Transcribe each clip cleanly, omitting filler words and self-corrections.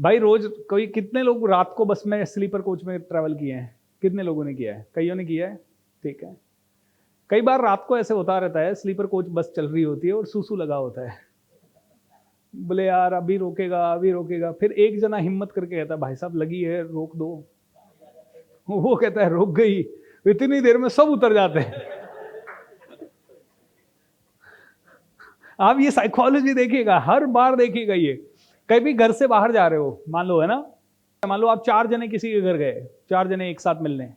भाई रोज कोई कितने लोग रात को बस में स्लीपर कोच में ट्रैवल किए हैं? कितने लोगों ने किया है? कईयों ने किया है, ठीक है। कई बार रात को ऐसे होता रहता है, स्लीपर कोच बस चल रही होती है और सूसू लगा होता है, बोले यार अभी रोकेगा अभी रोकेगा, फिर एक जना हिम्मत करके कहता है भाई साहब लगी है रोक दो, वो कहता है रुक गई, इतनी देर में सब उतर जाते हैं। आप ये साइकोलॉजी देखिएगा, हर बार देखिएगा ये। कभी घर से बाहर जा रहे हो, मान लो है ना, मान लो आप 4 जने किसी के घर गए, 4 जने एक साथ मिलने,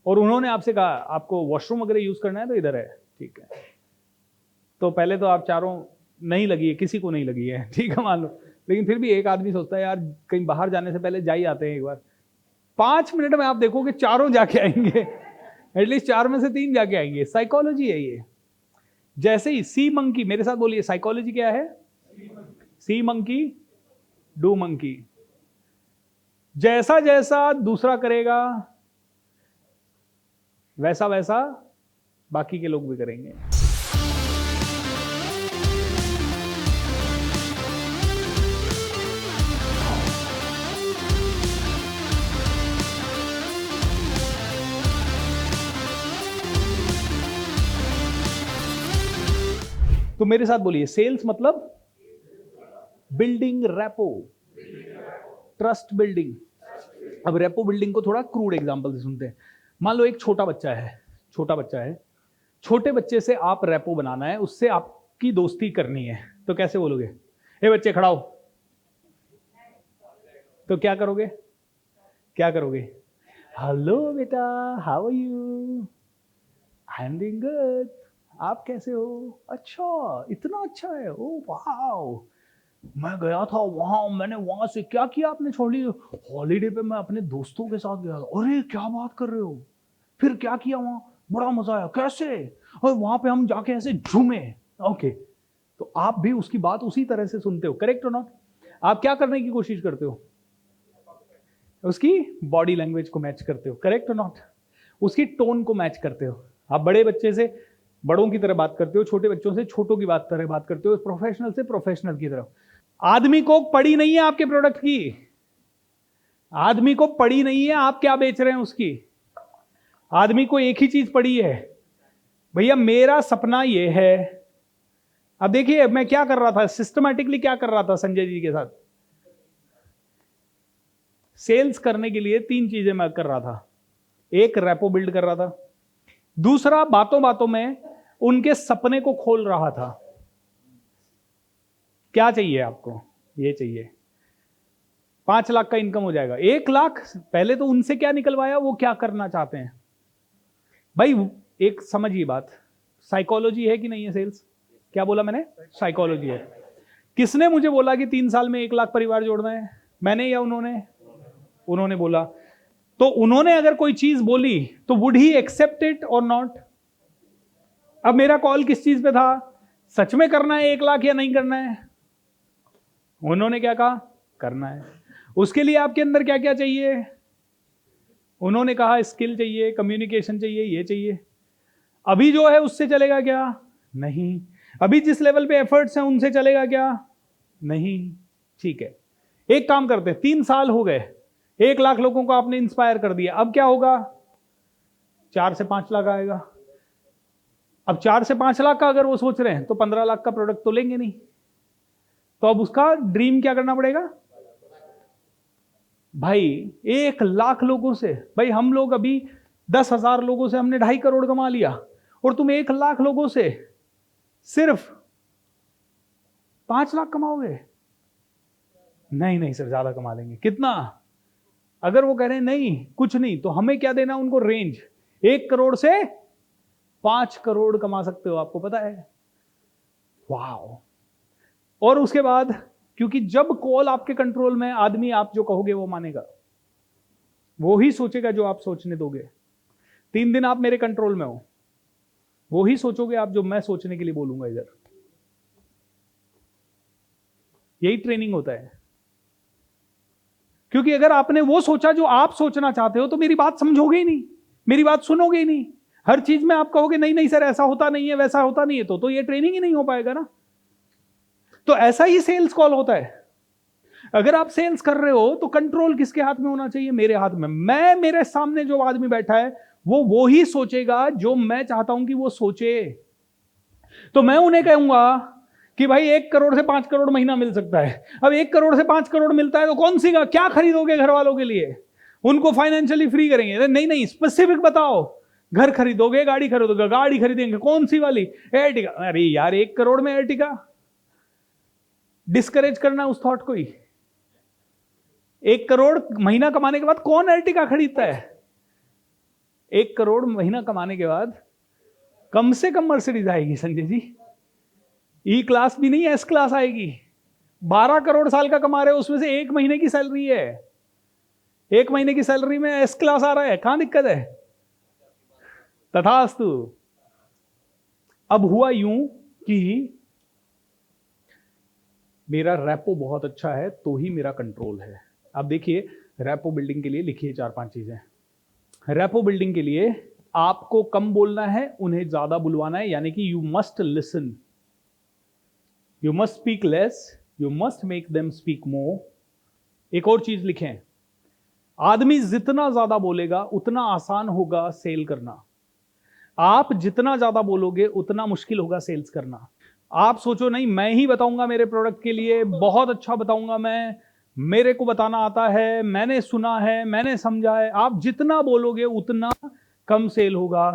और उन्होंने आपसे कहा आपको वॉशरूम वगैरह यूज करना है तो इधर है, ठीक है। तो पहले तो आप चारों नहीं लगी है, किसी को नहीं लगी है, ठीक है मान लो, लेकिन फिर भी एक आदमी सोचता है यार कहीं बाहर जाने से पहले जा ही आते हैं एक बार। 5 मिनट में आप देखोगे चारों जाके आएंगे, एटलीस्ट 4 में से 3 जाके आएंगे। साइकोलॉजी है ये। जैसे ही सी मंकी, मेरे साथ बोलिए साइकोलॉजी क्या है? सी मंकी डू मंकी। जैसा जैसा दूसरा करेगा वैसा वैसा बाकी के लोग भी करेंगे। तो मेरे साथ बोलिए, सेल्स मतलब बिल्डिंग रैपो, ट्रस्ट बिल्डिंग। अब रैपो बिल्डिंग को थोड़ा क्रूड एग्जांपल से सुनते हैं। मान लो एक छोटा बच्चा है, छोटे बच्चे से आप रैपो बनाना है, उससे आपकी दोस्ती करनी है, तो कैसे बोलोगे? हे बच्चे खड़ा हो, तो क्या करोगे? हेलो बेटा, how are you? I am doing good, आप कैसे हो? अच्छा, इतना अच्छा है, ओ वाओ, मैं गया था वहां, मैंने वहां से क्या किया आपने छोड़ ली? हॉलीडे पे मैं अपने दोस्तों के साथ गया था। अरे क्या बात कर रहे हो, फिर क्या किया वहां? बड़ा मजा आया, कैसे? और वहां पे हम जाके ऐसे झूमे। ओके, तो आप भी उसकी बात उसी तरह से सुनते हो, करेक्ट और नॉट? आप क्या करने की कोशिश करते हो? उसकी बॉडी लैंग्वेज को मैच करते हो, करेक्ट और नॉट? उसकी टोन को मैच करते हो। आप बड़े बच्चे से बड़ों की तरह बात करते हो, छोटे बच्चों से छोटों की तरह बात करते हो, प्रोफेशनल से प्रोफेशनल की तरह। आदमी को पड़ी नहीं है आपके प्रोडक्ट की, आदमी को पड़ी नहीं है आप क्या बेच रहे हैं उसकी। आदमी को एक ही चीज पड़ी है, भैया मेरा सपना ये है। अब देखिए मैं क्या कर रहा था, सिस्टमैटिकली क्या कर रहा था संजय जी के साथ। सेल्स करने के लिए 3 चीजें मैं कर रहा था। एक, रैपो बिल्ड कर रहा था। दूसरा, बातों बातों में उनके सपने को खोल रहा था। क्या चाहिए आपको? ये चाहिए 5 लाख का इनकम हो जाएगा, 1 लाख। पहले तो उनसे क्या निकलवाया, वो क्या करना चाहते हैं। भाई एक समझिए बात, साइकोलॉजी है कि नहीं है सेल्स? क्या बोला मैंने? साइकोलॉजी है। किसने मुझे बोला कि 3 साल में 1 लाख परिवार जोड़ना है? मैंने या उन्होंने? उन्होंने बोला। तो उन्होंने अगर कोई चीज बोली तो वुड ही एक्सेप्ट इट और नॉट? अब मेरा कॉल किस चीज पे था, सच में करना है 1 लाख या नहीं करना है? उन्होंने क्या कहा? करना है। उसके लिए आपके अंदर क्या क्या चाहिए? उन्होंने कहा स्किल चाहिए, कम्युनिकेशन चाहिए, ये चाहिए। अभी जो है उससे चलेगा क्या? नहीं। अभी जिस लेवल पे एफर्ट्स हैं उनसे चलेगा क्या? नहीं। ठीक है, एक काम करते हैं, 3 साल हो गए, 1 लाख लोगों को आपने इंस्पायर कर दिया, अब क्या होगा? 4 से 5 लाख आएगा। अब 4 से 5 लाख का अगर वो सोच रहे हैं तो 15 लाख का प्रोडक्ट तो लेंगे नहीं। तो अब उसका ड्रीम क्या करना पड़ेगा? भाई 1 लाख लोगों से, भाई हम लोग अभी 10,000 लोगों से हमने 2.5 करोड़ कमा लिया, और तुम 1 लाख लोगों से सिर्फ 5 लाख कमाओगे? नहीं सर, ज्यादा कमा लेंगे। कितना? अगर वो कह रहे हैं नहीं कुछ नहीं, तो हमें क्या देना उनको? रेंज। 1 करोड़ से 5 करोड़ कमा सकते हो, आपको पता है? वाह। और उसके बाद, क्योंकि जब कॉल आपके कंट्रोल में, आदमी आप जो कहोगे वो मानेगा, वो ही सोचेगा जो आप सोचने दोगे। 3 दिन आप मेरे कंट्रोल में हो, वो ही सोचोगे आप जो मैं सोचने के लिए बोलूंगा इधर। यही ट्रेनिंग होता है। क्योंकि अगर आपने वो सोचा जो आप सोचना चाहते हो तो मेरी बात समझोगे ही नहीं, मेरी बात सुनोगे ही नहीं। हर चीज में आप कहोगे नहीं सर ऐसा होता नहीं है, वैसा होता नहीं है, तो ये ट्रेनिंग ही नहीं हो पाएगा ना। तो ऐसा ही सेल्स कॉल होता है। अगर आप सेल्स कर रहे हो तो कंट्रोल किसके हाथ में होना चाहिए? मेरे हाथ में। मैं, मेरे सामने जो आदमी बैठा है वो ही सोचेगा जो मैं चाहता हूं कि वो सोचे। तो मैं उन्हें कहूंगा कि भाई 1 करोड़ से 5 करोड़ महीना मिल सकता है। अब 1 करोड़ से 5 करोड़ मिलता है तो कौन सी क्या खरीदोगे घर वालों के लिए? उनको फाइनेंशियली फ्री करेंगे? नहीं, स्पेसिफिक बताओ। घर खरीदोगे, गाड़ी खरीदोगे? गाड़ी खरीदेंगे, कौन सी वाली? एर्टिगा। अरे यार 1 करोड़ में एर्टिगा? डिस्करेज करना उस थॉट को ही। 1 करोड़ महीना कमाने के बाद कौन एर्टिगा खरीदता है? 1 करोड़ महीना कमाने के बाद कम से कम मर्सिडीज आएगी संजय जी। ई क्लास भी नहीं, एस क्लास आएगी। 12 करोड़ साल का कमा रहे हो, उसमें से 1 महीने की सैलरी है। 1 महीने की सैलरी में एस क्लास आ रहा है, कहां दिक्कत है? तथास्तु। अब हुआ यूं कि मेरा रेपो बहुत अच्छा है तो ही मेरा कंट्रोल है। अब देखिए, रेपो बिल्डिंग के लिए लिखिए 4-5 चीजें। रेपो बिल्डिंग के लिए आपको कम बोलना है, उन्हें ज्यादा बुलवाना है, यानी कि you must listen, you must speak less, you must make them speak more. एक और चीज लिखें, आदमी जितना ज्यादा बोलेगा उतना आसान होगा सेल करना। आप जितना ज्यादा बोलोगे उतना मुश्किल होगा सेल्स करना। आप सोचो नहीं मैं ही बताऊंगा मेरे प्रोडक्ट के लिए, बहुत अच्छा बताऊंगा मैं, मेरे को बताना आता है, मैंने सुना है, मैंने समझा है। आप जितना बोलोगे उतना कम सेल होगा।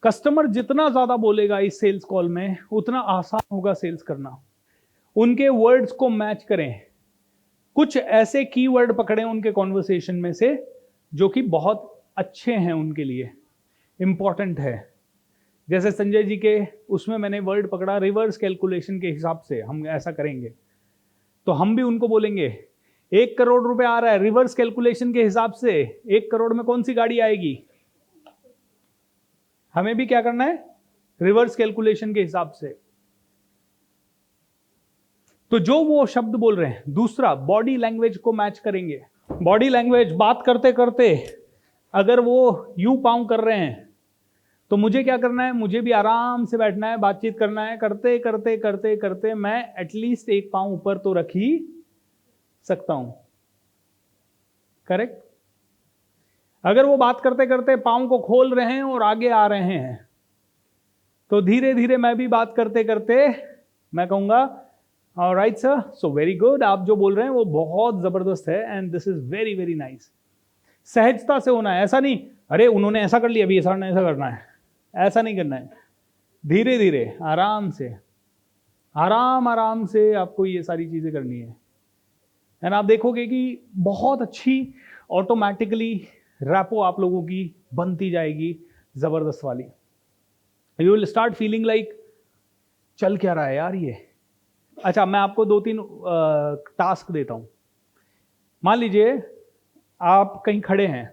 कस्टमर जितना ज्यादा बोलेगा इस सेल्स कॉल में उतना आसान होगा सेल्स करना। उनके वर्ड्स को मैच करें, कुछ ऐसे कीवर्ड पकड़ें उनके कॉन्वर्सेशन में से जो कि बहुत अच्छे हैं उनके लिए, इंपॉर्टेंट है। जैसे संजय जी के उसमें मैंने वर्ड पकड़ा रिवर्स कैलकुलेशन के हिसाब से हम ऐसा करेंगे, तो हम भी उनको बोलेंगे 1 करोड़ रुपए आ रहा है, रिवर्स कैलकुलेशन के हिसाब से 1 करोड़ में कौन सी गाड़ी आएगी? हमें भी क्या करना है? रिवर्स कैलकुलेशन के हिसाब से। तो जो वो शब्द बोल रहे हैं, दूसरा बॉडी लैंग्वेज को मैच करेंगे। बॉडी लैंग्वेज, बात करते करते अगर वो यू पाँव कर रहे हैं तो मुझे क्या करना है? मुझे भी आराम से बैठना है, बातचीत करना है। करते करते करते करते मैं एटलीस्ट 1 पाँव ऊपर तो रख ही सकता हूं। करेक्ट? अगर वो बात करते करते पाँव को खोल रहे हैं और आगे आ रहे हैं तो धीरे धीरे मैं भी बात करते करते मैं कहूंगा alright sir, so very good, आप जो बोल रहे हैं वो बहुत जबरदस्त है and this is very very nice. सहजता से होना है, ऐसा नहीं अरे उन्होंने ऐसा कर लिया अभी ऐसा करना है, ऐसा नहीं करना है। धीरे धीरे आराम से, आराम से आपको ये सारी चीजें करनी है एंड आप देखोगे कि बहुत अच्छी ऑटोमेटिकली रैपो आप लोगों की बनती जाएगी, जबरदस्त वाली। You will start feeling like चल क्या रहा है यार ये। अच्छा, मैं आपको 2-3 टास्क देता हूं। मान लीजिए आप कहीं खड़े हैं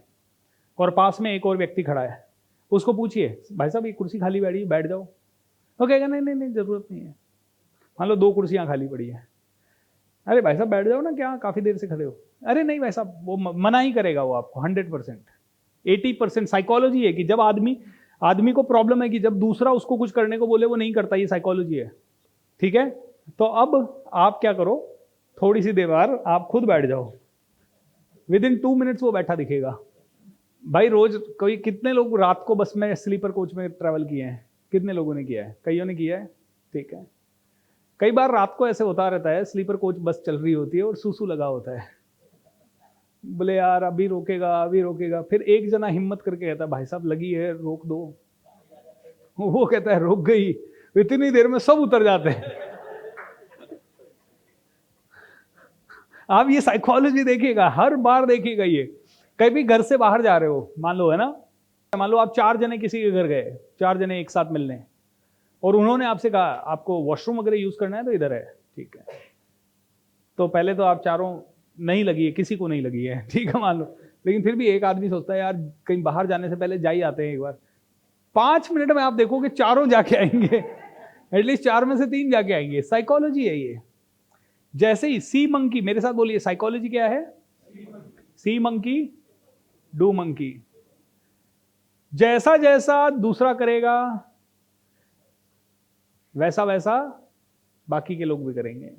और पास में एक और व्यक्ति खड़ा है, उसको पूछिए भाई साहब ये कुर्सी खाली बैठी, बैठ जाओ। वो कहेगा नहीं जरूरत नहीं है। मान लो 2 कुर्सियां खाली पड़ी है, अरे भाई साहब बैठ जाओ ना, क्या काफी देर से खड़े हो? अरे नहीं भाई साहब, वो मना ही करेगा वो आपको 100%। 80% साइकोलॉजी है कि जब आदमी को प्रॉब्लम है कि जब दूसरा उसको कुछ करने को बोले वो नहीं करता, ये साइकोलॉजी है। ठीक है, तो अब आप क्या करो, थोड़ी सी देर बाद आप खुद बैठ जाओ, विदिन 2 मिनट्स वो बैठा दिखेगा। भाई रोज कोई कितने लोग रात को बस में स्लीपर कोच में ट्रैवल किए हैं? कितने लोगों ने किया है? कईयों ने किया है, ठीक है। कई बार रात को ऐसे होता रहता है, स्लीपर कोच बस चल रही होती है और सूसू लगा होता है, बोले यार अभी रोकेगा, फिर एक जना हिम्मत करके कहता है भाई साहब लगी है रोक दो, वो कहता है रुक गई, इतनी देर में सब उतर जाते हैं। आप ये साइकोलॉजी देखिएगा, हर बार देखिएगा ये। कभी घर से बाहर जा रहे हो, मान लो है ना, मान लो आप 4 जने किसी के घर गए, 4 जने एक साथ मिलने, और उन्होंने आपसे कहा आपको वॉशरूम वगैरह यूज करना है तो इधर है, ठीक है। तो पहले तो आप चारों नहीं लगी है, किसी को नहीं लगी है, ठीक है मान लो, लेकिन फिर भी एक आदमी सोचता है यार कहीं बाहर जाने से पहले जा ही आते हैं एक बार। 5 मिनट में आप देखोगे चारों जाके आएंगे, एटलीस्ट 4 में से 3 जाके आएंगे। साइकोलॉजी है ये। जैसे ही सी मंकी, मेरे साथ बोलिए साइकोलॉजी क्या है? सी मंकी डू मंकी। जैसा जैसा दूसरा करेगा वैसा वैसा बाकी के लोग भी करेंगे।